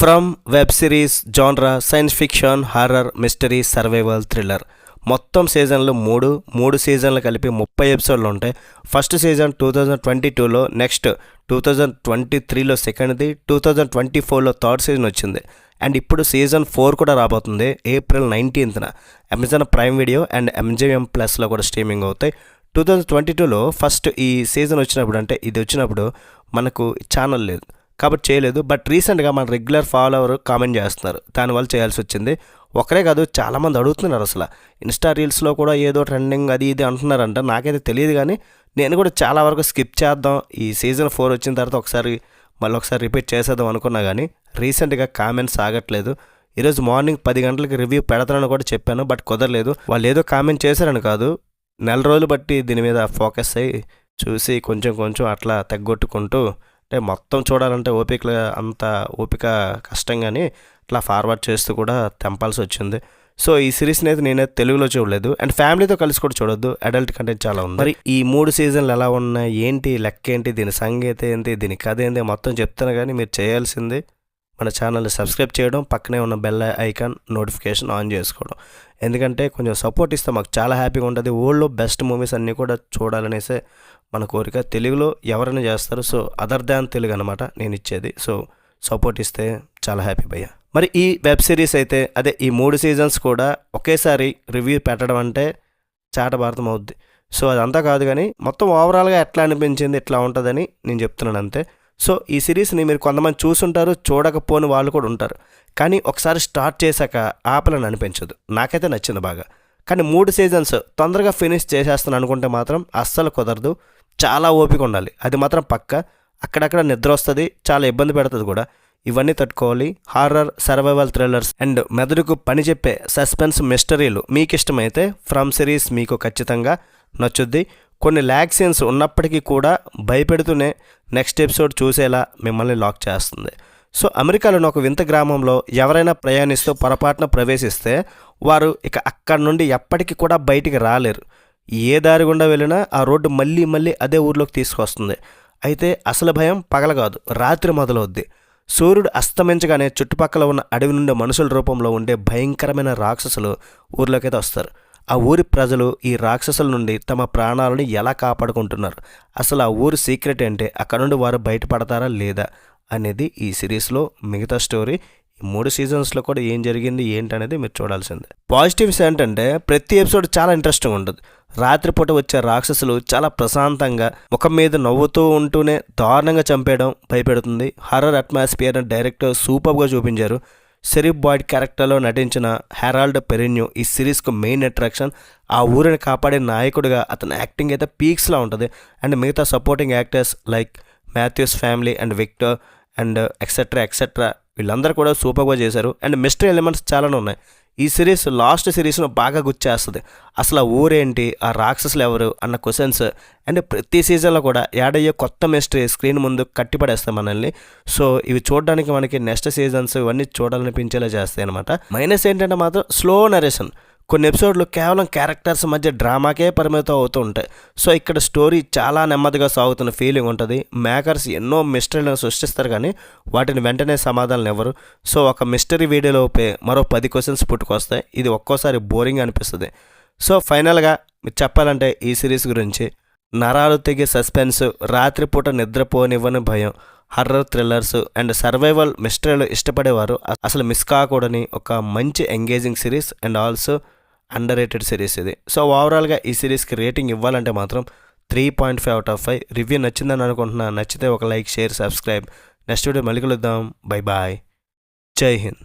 From web series genre science fiction horror mystery survival thriller. మొత్తం సీజన్లు మూడు సీజన్లు కలిపి 30 ఎపిసోడ్లు ఉంటాయి. ఫస్ట్ సీజన్ 2022లో, నెక్స్ట్ 2023లో సెకండ్ది, 2024లో థర్డ్ సీజన్ వచ్చింది. అండ్ ఇప్పుడు సీజన్ 4 కూడా రాబోతుంది ఏప్రిల్ 19న. Amazon Prime Video and MGM ప్లస్లో కూడా స్ట్రీమింగ్ అవుతాయి. 2022లో ఫస్ట్ ఈ సీజన్ వచ్చినప్పుడు, అంటే ఇది వచ్చినప్పుడు మనకు ఛానల్ లేదు కాబట్టి చేయలేదు. బట్ రీసెంట్గా మన రెగ్యులర్ ఫాలోవర్ కామెంట్ చేస్తున్నారు, దానివల్ల చేయాల్సి వచ్చింది. ఒకరే కాదు, చాలామంది అడుగుతున్నారు. అసలు ఇన్స్టా రీల్స్లో కూడా ఏదో ట్రెండింగ్ అది ఇది అంటున్నారంట. నాకైతే తెలియదు, కానీ నేను కూడా చాలా వరకు స్కిప్ చేద్దాం, ఈ సీజన్ 4 వచ్చిన తర్వాత మళ్ళీ ఒకసారి రిపీట్ చేసేద్దాం అనుకున్నా, కానీ రీసెంట్గా కామెంట్స్ ఆగట్లేదు. ఈరోజు మార్నింగ్ 10 గంటలకి రివ్యూ పెడతానని కూడా చెప్పాను, బట్ కుదరలేదు. వాళ్ళు ఏదో కామెంట్ చేశారని కాదు, నెల రోజులు బట్టి దీని మీద ఫోకస్ అయ్యి చూసి కొంచెం అట్లా తగ్గొట్టుకుంటూ, అంటే మొత్తం చూడాలంటే ఓపిక కష్టంగాని అట్లా ఫార్వర్డ్ చేస్తూ కూడా తెంపాల్సి వచ్చింది. సో ఈ సిరీస్ని అయితే నేనైతే తెలుగులో చూడలేదు, అండ్ ఫ్యామిలీతో కలిసి కూడా చూడొద్దు, అడల్ట్ కంటెంట్ చాలా ఉంది. మరి ఈ 3 సీజన్లు ఎలా ఉన్నాయి, ఏంటి లెక్క ఏంటి, దీని సంగీతం ఏంటి, దీని కథ ఏంటి, మొత్తం చెప్తాను. కానీ మీరు చేయాల్సింది మన ఛానల్ని సబ్స్క్రైబ్ చేయడం, పక్కనే ఉన్న బెల్ ఐకాన్ నోటిఫికేషన్ ఆన్ చేసుకోవడం. ఎందుకంటే కొంచెం సపోర్ట్ ఇస్తే మాకు చాలా హ్యాపీగా ఉంటుంది. వరల్డ్లో బెస్ట్ మూవీస్ అన్నీ కూడా చూడాలనేసే మన కోరిక. తెలుగులో ఎవరైనా చేస్తారు, సో అదర్ దాన్ తెలుగు అనమాట నేను ఇచ్చేది. సో సపోర్ట్ ఇస్తే చాలా హ్యాపీ భయ్య. మరి ఈ వెబ్ సిరీస్ అయితే అదే ఈ 3 సీజన్స్ కూడా ఒకేసారి రివ్యూ పెట్టడం అంటే చాటభారతం అవుద్ది. సో అదంతా కాదు, కానీ మొత్తం ఓవరాల్గా ఎట్లా అనిపించింది, ఇట్లా ఉంటుందని నేను చెప్తున్నాను అంతే. సో ఈ సిరీస్ని మీరు కొంతమంది చూసుంటారు, చూడకపోని వాళ్ళు కూడా ఉంటారు. కానీ ఒకసారి స్టార్ట్ చేశాక ఆపలని అనిపించదు. నాకైతే నచ్చింది బాగా. కానీ 3 సీజన్స్ తొందరగా ఫినిష్ చేసేస్తాను అనుకుంటే మాత్రం అస్సలు కుదరదు. చాలా ఓపిక ఉండాలి, అది మాత్రం పక్క. అక్కడక్కడ నిద్ర వస్తుంది, చాలా ఇబ్బంది పెడుతుంది కూడా. ఇవన్నీ తట్టుకోవాలి. హారర్, సర్వైవల్ థ్రిల్లర్స్ అండ్ మెదడుకు పని చెప్పే సస్పెన్స్ మిస్టరీలు మీకు ఇష్టమైతే ఫ్రమ్ సిరీస్ మీకు ఖచ్చితంగా నచ్చుద్ది. కొన్ని ల్యాగ్ సీన్స్ ఉన్నప్పటికీ కూడా భయపెడుతూనే నెక్స్ట్ ఎపిసోడ్ చూసేలా మిమ్మల్ని లాక్ చేస్తుంది. సో అమెరికాలోని ఒక వింత గ్రామంలో ఎవరైనా ప్రయాణిస్తూ పొరపాటున ప్రవేశిస్తే వారు ఇక అక్కడి నుండి ఎప్పటికీ కూడా బయటికి రాలేరు. ఏ దారి గుండా వెళ్ళినా ఆ రోడ్డు మళ్ళీ అదే ఊర్లోకి తీసుకొస్తుంది. అయితే అసలు భయం పగల కాదు, రాత్రి మొదలవుద్ది. సూర్యుడు అస్తమించగానే చుట్టుపక్కల ఉన్న అడవి నుండి మనుషుల రూపంలో ఉండే భయంకరమైన రాక్షసులు ఊర్లోకైతే వస్తారు. ఆ ఊరి ప్రజలు ఈ రాక్షసుల నుండి తమ ప్రాణాలను ఎలా కాపాడుకుంటున్నారు, అసలు ఆ ఊరి సీక్రెట్ ఏంటి, అక్కడ నుండి వారు బయటపడతారా లేదా అనేది ఈ సిరీస్లో మిగతా స్టోరీ. ఈ 3 సీజన్స్లో కూడా ఏం జరిగింది ఏంటనేది మీరు చూడాల్సిందే. పాజిటివ్స్ ఏంటంటే ప్రతి ఎపిసోడ్ చాలా ఇంట్రెస్టింగ్ ఉంటుంది. రాత్రిపూట వచ్చే రాక్షసులు చాలా ప్రశాంతంగా ముఖం మీద నవ్వుతూ ఉంటూనే దారుణంగా చంపేయడం భయపెడుతుంది. హర్రర్ అట్మాస్ఫియర్ డైరెక్టర్ సూపర్గా చూపించారు. షెరీఫ్ బాయ్డ్ క్యారెక్టర్లో నటించిన హెరాల్డ్ పెరిన్యూ ఈ సిరీస్కు మెయిన్ అట్రాక్షన్. ఆ ఊరిని కాపాడే నాయకుడిగా అతని యాక్టింగ్ అయితే పీక్స్లా ఉంటుంది. అండ్ మిగతా supporting actors like Mathews family and Victor and etcetera వీళ్ళందరూ కూడా సూపర్గా చేశారు. అండ్ మిస్టరీ ఎలిమెంట్స్ చాలానే ఉన్నాయి. ఈ సిరీస్ లాస్ట్ సిరీస్ను బాగా గుర్చేస్తుంది. అసలు ఆ ఊరేంటి, ఆ రాక్షసులు ఎవరు అన్న క్వశ్చన్స్. అండ్ ప్రతి సీజన్లో కూడా యాడ్ అయ్యే కొత్త మిస్టరీ స్క్రీన్ ముందు కట్టిపడేస్తాయి మనల్ని. సో ఇవి చూడడానికి మనకి నెక్స్ట్ సీజన్స్ ఇవన్నీ చూడాలనిపించేలా చేస్తాయి అనమాట. మైనస్ ఏంటంటే మాత్రం స్లో నరేషన్. కొన్ని ఎపిసోడ్లు కేవలం క్యారెక్టర్స్ మధ్య డ్రామాకే పరిమితం అవుతూ ఉంటాయి. సో ఇక్కడ స్టోరీ చాలా నెమ్మదిగా సాగుతున్న ఫీలింగ్ ఉంటుంది. మేకర్స్ ఎన్నో మిస్టరీలను సృష్టిస్తారు, కానీ వాటిని వెంటనే సమాధానాలు ఇవ్వరు. సో ఒక మిస్టరీ వీడియోలోపే మరో 10 క్వశ్చన్స్ పుట్టుకొస్తాయి. ఇది ఒక్కోసారి బోరింగ్ అనిపిస్తుంది. సో ఫైనల్గా మీరు చెప్పాలంటే ఈ సిరీస్ గురించి నరాలు తెగే సస్పెన్స్, రాత్రిపూట నిద్రపోనివ్వని భయం, హర్రర్ థ్రిల్లర్స్ అండ్ సర్వైవల్ మిస్టరీలు ఇష్టపడేవారు అసలు మిస్ కాకూడని ఒక మంచి engaging series and also under rated series ఇది. సో ఓవరాల్గా ఈ సిరీస్కి రేటింగ్ ఇవ్వాలంటే మాత్రం 3.5 out of 5. రివ్యూ నచ్చిందని అనుకుంటున్నా. నచ్చితే ఒక like, share, subscribe. Next video మళ్ళీ కలుద్దాం. Bye bye. జై హింద్.